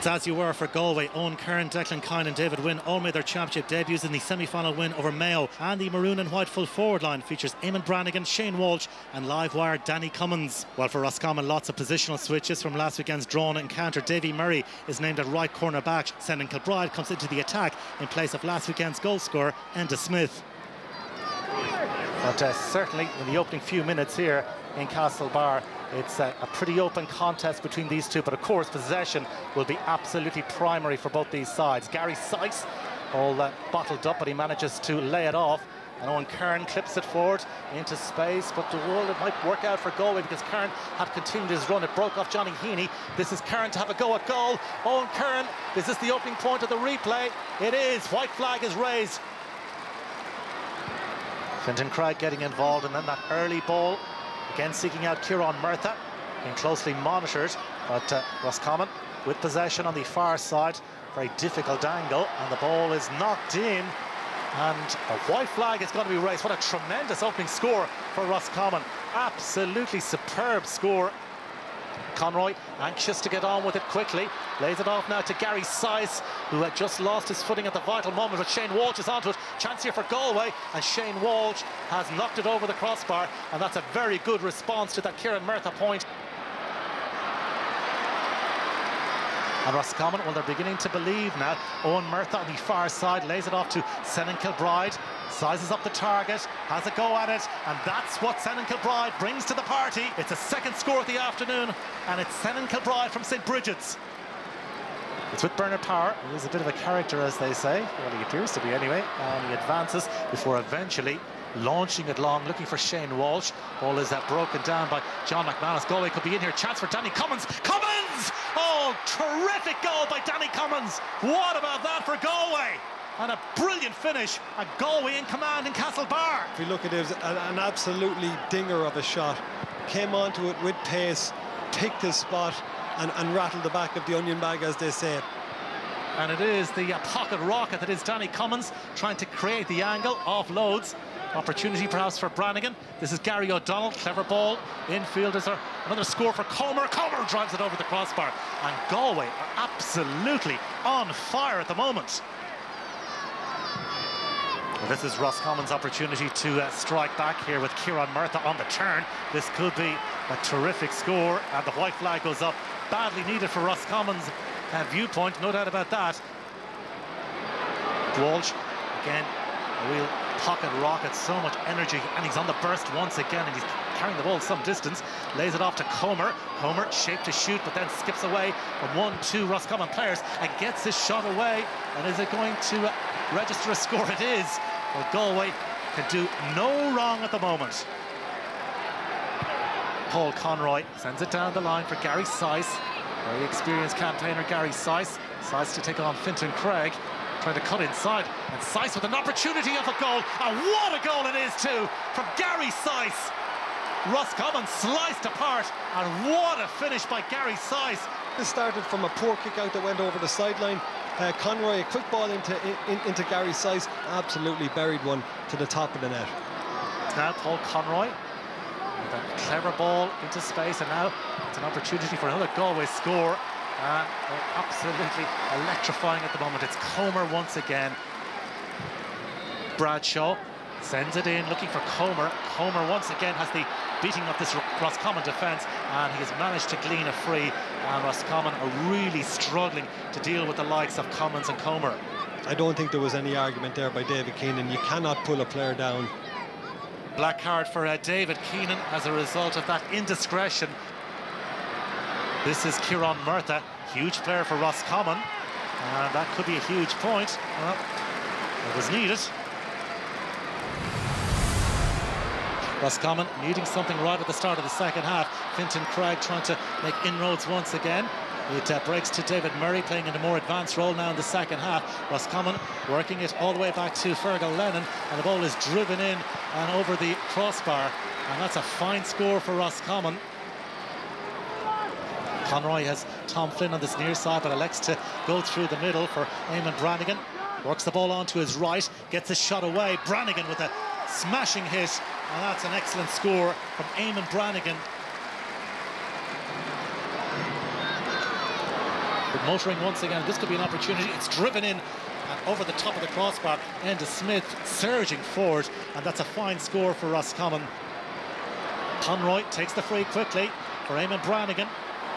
It's as you were for Galway. Owen Kern, Declan Kine and David Wynne all made their championship debuts in the semi-final win over Mayo. And the maroon and white full forward line features Eamon Brannigan, Shane Walsh and live wire Danny Cummins. While for Roscommon, lots of positional switches from last weekend's drawn encounter. Davy Murray is named at right corner back. Senan Kilbride comes into the attack in place of last weekend's goal scorer Enda Smith. But certainly in the opening few minutes here in Castlebar, it's a pretty open contest between these two, but of course possession will be absolutely primary for both these sides. Gary Sykes all bottled up, but he manages to lay it off, and Owen Kern clips it forward into space, but it might work out for Galway because Kern had continued his run. It broke off Johnny Heaney. This is Kern to have a go at goal. Owen Kern, is this the opening point of the replay? It is. White flag is raised. Fintan Craig getting involved, and then that early ball again seeking out Kieran Murtha, being closely monitored, but Roscommon with possession on the far side. Very difficult angle, and the ball is knocked in, and a white flag is going to be raised. What a tremendous opening score for Roscommon. Absolutely superb score. Conroy anxious to get on with it quickly, lays it off now to Gary Sykes, who had just lost his footing at the vital moment, but Shane Walsh is onto it. Chance here for Galway, and Shane Walsh has knocked it over the crossbar, and that's a very good response to that Kieran Murtha point. And Roscommon, well, they're beginning to believe now. Owen Murtha on the far side lays it off to Senan Kilbride, sizes up the target, has a go at it, and that's what Senan Kilbride brings to the party. It's a second score of the afternoon, and it's Senan Kilbride from St. Bridget's. It's with Bernard Power, who is a bit of a character, as they say. Well, he appears to be anyway, and he advances before eventually launching it long, looking for Shane Walsh. Ball is broken down by John McManus. Galway could be in here. Chance for Danny Cummins. Cummins! Oh, terrific goal by Danny Cummins. What about that for Galway? And a brilliant finish, and Galway in command in Castlebar. If you look at it, it was an absolutely dinger of a shot. Came onto it with pace, picked his spot, and rattled the back of the onion bag, as they say. And it is the pocket rocket that is Danny Cummins trying to create the angle, offloads. Opportunity perhaps for Brannigan. This is Gary O'Donnell, clever ball. Infield is there. Another score for Comer. Comer drives it over the crossbar. And Galway are absolutely on fire at the moment. Well, this is Roscommon's opportunity to strike back here with Kieran Murtha on the turn. This could be a terrific score, and the white flag goes up. Badly needed for Roscommon's viewpoint, no doubt about that. Walsh, again, a real pocket rocket, so much energy, and he's on the burst once again, and he's carrying the ball some distance, lays it off to Comer. Comer shaped to shoot, but then skips away from 1-2 Roscommon players and gets his shot away. And is it going to register a score? It is. Well, Galway can do no wrong at the moment. Paul Conroy sends it down the line for Gary Sykes, very experienced campaigner Gary Sykes. Sykes to take on Fintan Craig, trying to cut inside, and Sykes with an opportunity of a goal, and what a goal it is too from Gary Sykes. Roscommon sliced apart, and what a finish by Gary Sykes. This started from a poor kick out that went over the sideline. Conroy, a quick ball into Gary Sykes, absolutely buried one to the top of the net. Now Paul Conroy with a clever ball into space, and now it's an opportunity for another Galway score. They're absolutely electrifying at the moment. It's Comer once again. Bradshaw sends it in, looking for Comer. Comer once again has the beating of this Roscommon defence, and he has managed to glean a free. And Roscommon are really struggling to deal with the likes of Cummins and Comer. I don't think there was any argument there by David Keenan. You cannot pull a player down. Black card for David Keenan as a result of that indiscretion. This is Kieran Murtha, huge player for Roscommon, and that could be a huge point. Well, it was needed. Roscommon needing something right at the start of the second half. Fintan Craig trying to make inroads once again. It breaks to David Murray, playing in a more advanced role now in the second half. Roscommon working it all the way back to Fergal Lennon, and the ball is driven in and over the crossbar, and that's a fine score for Roscommon. Conroy has Tom Flynn on this near side, but elects to go through the middle for Eamon Brannigan. Works the ball on to his right, gets his shot away. Brannigan with a smashing hit, and that's an excellent score from Eamon Brannigan. But motoring once again, this could be an opportunity. It's driven in and over the top of the crossbar. Enda Smith surging forward, and that's a fine score for Roscommon. Conroy takes the free quickly for Eamon Brannigan.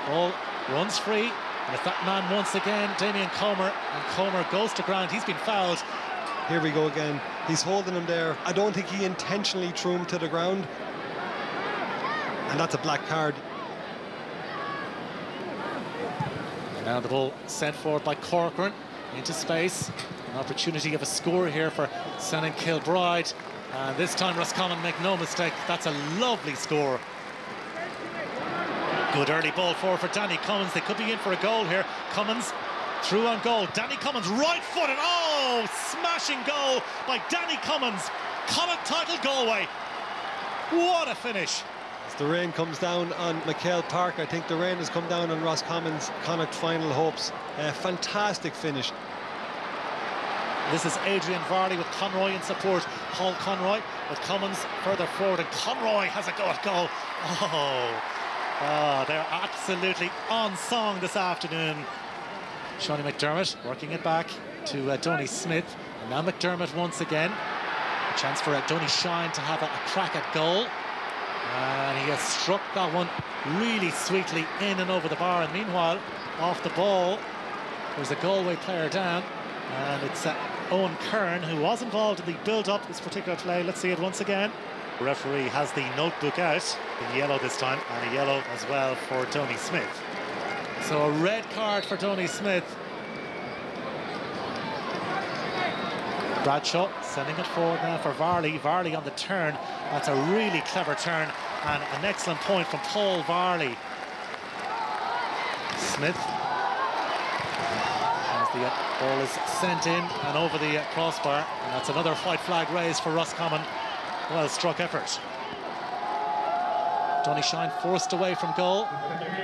Ball runs free, and it's that man once again, Damien Comer, and Comer goes to ground. He's been fouled. Here we go again. He's holding him there. I don't think he intentionally threw him to the ground. And that's a black card. Now the ball sent forward by Corcoran into space. An opportunity of a score here for Senan Kilbride. And this time Roscommon, make no mistake, that's a lovely score. Good early ball forward for Danny Cummins. They could be in for a goal here. Cummins through on goal. Danny Cummins right-footed. Oh, smashing goal by Danny Cummins. Connacht title Galway. What a finish. As the rain comes down on McHale Park, I think the rain has come down on Roscommon's Connacht final hopes. Fantastic finish. This is Adrian Varley with Conroy in support. Paul Conroy with Cummins further forward, and Conroy has a go at goal. Oh, they're absolutely on song this afternoon. Shawnee McDermott working it back to Donny Smith, and now McDermott once again. A chance for Donny Shine to have a crack at goal, and he has struck that one really sweetly in and over the bar. And meanwhile, off the ball, there's a Galway player down, and it's Owen Kern, who was involved in the build-up this particular play. Let's see it once again. The referee has the notebook out in yellow this time, and a yellow as well for Donny Smith. So a red card for Donny Smith. Bradshaw sending it forward now for Varley. Varley on the turn. That's a really clever turn, and an excellent point from Paul Varley. Smith, as the ball is sent in and over the crossbar, and that's another white flag raised for Roscommon. Well struck effort. Donny Shine forced away from goal,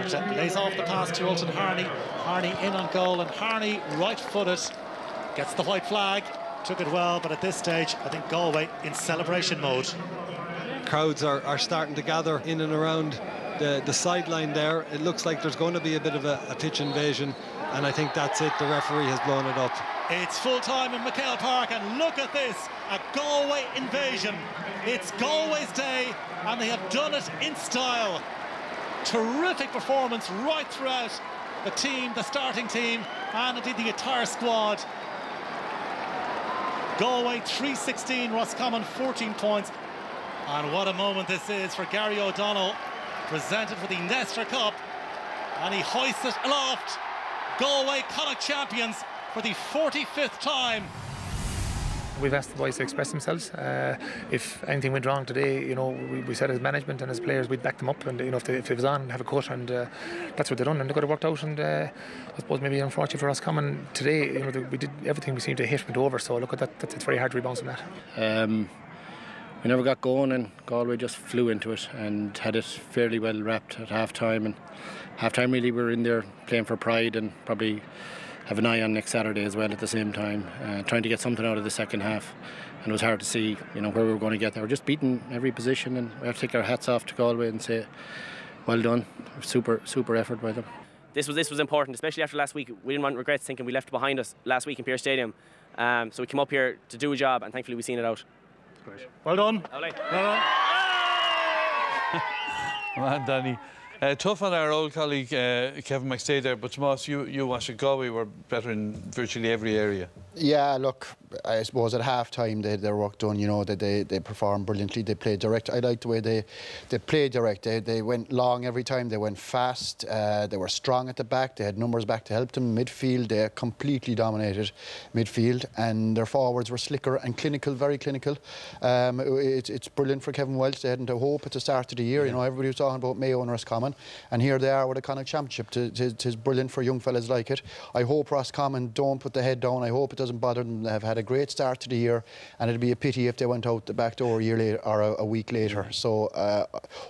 but lays off the pass to Ultan Harney. Harney in on goal, and Harney right-footed gets the white flag. Took it well, but at this stage I think Galway in celebration mode. Crowds are starting to gather in and around the sideline there. It looks like there's going to be a bit of a pitch invasion, and I think that's it. The referee has blown it up. It's full time in McHale Park, and look at this, a Galway invasion. It's Galway's day, and they have done it in style. Terrific performance right throughout the team, the starting team, and indeed the entire squad. Galway 316, Roscommon 14 points. And what a moment this is for Gary O'Donnell, presented for the Nestor Cup, and he hoists it aloft. Galway Connacht champions for the 45th time. We've asked the boys to express themselves. If anything went wrong today, you know, we said as management and as players, we'd back them up, and you know, if it was on, have a cut, and that's what they done, and they got it worked out. And I suppose maybe unfortunate for us coming today, you know, we did everything we seemed to hit went over. So look at that, it's very hard to rebound from that. We never got going, and Galway just flew into it and had it fairly well wrapped at half-time. And half-time really we were in there playing for pride, and probably have an eye on next Saturday as well at the same time, trying to get something out of the second half. And it was hard to see, you know, where we were going to get there. We're just beating every position, and we have to take our hats off to Galway and say, well done, super effort by them. This was important, especially after last week. We didn't want regrets thinking we left it behind us last week in Pearse Stadium. So we came up here to do a job, and thankfully we've seen it out. Great. Well done. Well done. Man, Danny. Tough on our old colleague Kevin McStay there, but Tomas, you watched Galway were better in virtually every area. Yeah, look, I suppose at half-time they had their work done, you know, that they performed brilliantly. They played direct. I liked the way they played direct. They went long every time, they went fast, they were strong at the back, they had numbers back to help them. Midfield, they completely dominated midfield, and their forwards were slicker and clinical, very clinical. It's brilliant for Kevin Welch. They hadn't a hope at the start of the year, you know, everybody was talking about Mayo and Roscommon, and here they are with a Connacht championship. It's brilliant for young fellas like it. I hope Roscommon don't put the head down. I hope it doesn't bother them. They have had a great start to the year, and it'd be a pity if they went out the back door a year later or a week later. So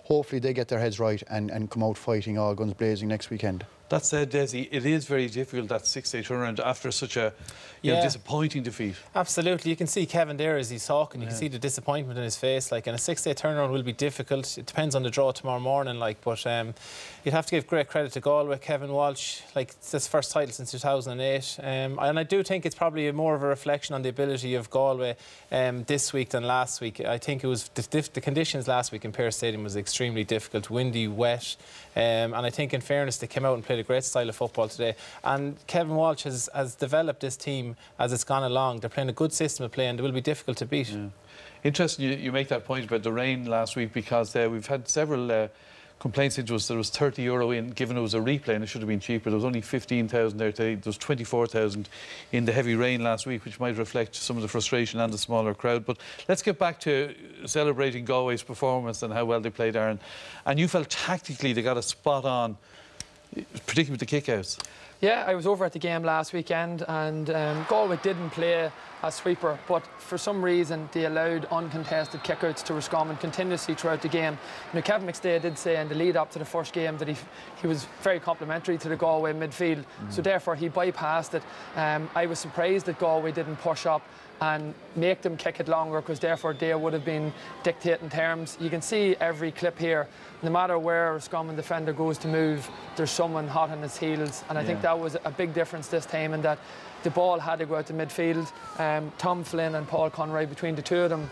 hopefully they get their heads right and come out fighting all guns blazing next weekend. That said, Desi, it is very difficult, that 6-day turnaround after such a disappointing defeat. Absolutely. You can see Kevin there as he's talking. You can see the disappointment in his face. Like, and a 6-day turnaround will be difficult. It depends on the draw tomorrow morning. Like, but you'd have to give great credit to Galway. Kevin Walsh, like, it's his first title since 2008. And I do think it's probably more of a reflection on the ability of Galway this week than last week. I think it was the conditions last week in Pearse Stadium was extremely difficult, windy, wet. And I think, in fairness, they came out and played a great style of football today. And Kevin Walsh has developed this team as it's gone along. They're playing a good system of play, and they will be difficult to beat. Yeah. Interesting you make that point about the rain last week, because we've had several complaints into us that it was €30 in, given it was a replay and it should have been cheaper. There was only 15,000 there today. There was 24,000 in the heavy rain last week, which might reflect some of the frustration and the smaller crowd. But let's get back to celebrating Galway's performance and how well they played, Aaron. And you felt tactically they got a spot on, particularly with the kickouts. Yeah, I was over at the game last weekend, and Galway didn't play a sweeper, but for some reason they allowed uncontested kickouts to Roscommon continuously throughout the game. You know, Kevin McStay did say in the lead up to the first game that he was very complimentary to the Galway midfield, so therefore he bypassed it. I was surprised that Galway didn't push up and make them kick it longer, because therefore they would have been dictating terms. You can see every clip here, no matter where a Roscommon defender goes to move, there's someone hot on his heels, and I think that was a big difference this time, in that the ball had to go out to midfield. Tom Flynn and Paul Conroy, between the two of them,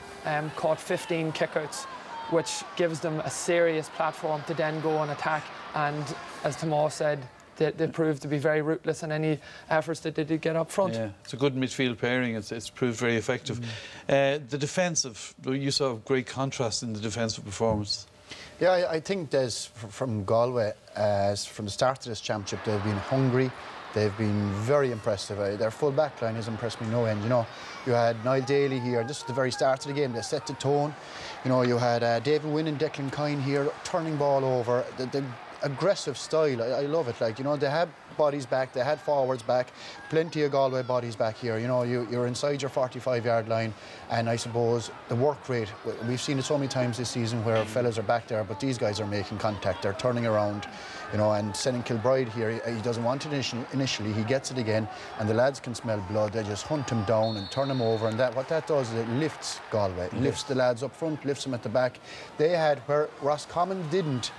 caught 15 kickouts, which gives them a serious platform to then go and attack. And as Tomas said, they proved to be very ruthless in any efforts that they did get up front. Yeah, it's a good midfield pairing. It's proved very effective. The defensive, you saw a great contrast in the defensive performance. Yeah, I think there's, from Galway, from the start of this championship, they've been hungry. They've been very impressive. Their full back line has impressed me no end. You know, you had Niall Daly here. This is the very start of the game. They set the tone. You know, you had David Wynne and Declan Kine here, turning ball over. The aggressive style, I love it. Like, you know, they had bodies back, they had forwards back, plenty of Galway bodies back here. You know, you're inside your 45-yard line, and I suppose the work rate, we've seen it so many times this season where fellas are back there, but these guys are making contact, they're turning around, you know, and Senan Kilbride here, he doesn't want it initially, he gets it again, and the lads can smell blood. They just hunt him down and turn him over, and what that does is it lifts Galway, it lifts the lads up front, lifts them at the back. They had, where Roscommon didn't,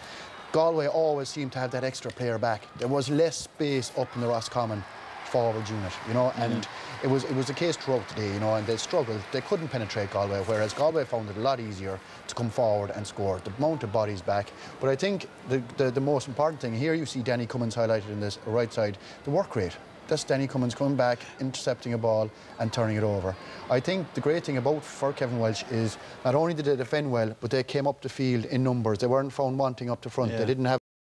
Galway always seemed to have that extra player back. There was less space up in the Roscommon forward unit, you know, and it was the case throughout the day, you know, and they struggled. They couldn't penetrate Galway, whereas Galway found it a lot easier to come forward and score. The amount of bodies back. But I think the most important thing, here you see Danny Cummins highlighted in this right side, the work rate. That's Danny Cummins coming back, intercepting a ball and turning it over. I think the great thing for Kevin Walsh is not only did they defend well, but they came up the field in numbers. They weren't found wanting up the front. They didn't have